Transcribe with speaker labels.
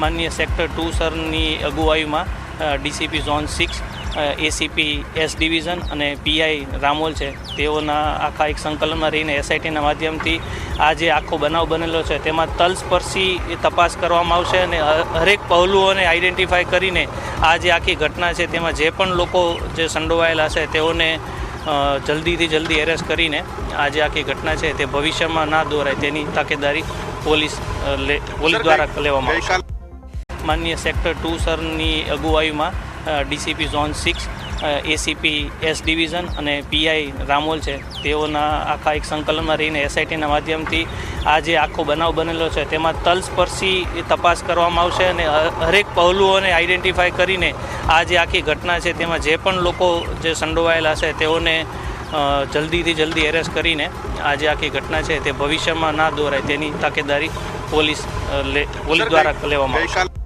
Speaker 1: માનનીય સેક્ટર 2 સરની અગુવાઈમાં DCP zone 6 ACP S division અને પીઆઈ રામોલ છે તેઓના આખા એક સંકલનમાં રહીને એસઆઈટીના માધ્યમથી આ જે આખો બનાવ બનેલો છે તેમાં તલસ્પર્શી તપાસ કરવામાં આવશે અને હરેક પહલુઓને આઈડેન્ટિફાઈ કરીને આ જે આખી ઘટના છે તેમાં જે પણ લોકો જે સંડોવાયેલા છે તેઓને જલ્દીથી જલ્દી એરેસ્ટ કરીને આ જે આખી ઘટના છે તે ભવિષ્યમાં ના દોરાય તેની તકેદારી પોલીસ દ્વારા લેવામાં આવશે. માનનીય સેક્ટર 2 સરની અગુવાઈમાં DCP zone 6 ACP S division અને પીઆઈ રામોલ છે તેઓના આખા એક સંકલનમાં રહીને એસઆઈટીના માધ્યમથી આ જે આખો બનાવ બનેલો છે તેમાં તલસ્પર્શી તપાસ કરવામાં આવશે અને હરેક પહલુઓને આઈડેન્ટિફાઈ કરીને આ જે આખી ઘટના છે તેમાં જે પણ લોકો જે સંડોવાયેલા છે તેઓને જલ્દીથી જલ્દી એરેસ્ટ કરીને આ જે આખી ઘટના છે તે ભવિષ્યમાં ના દોરાય તેની તકેદારી પોલીસ દ્વારા લેવામાં આવશે.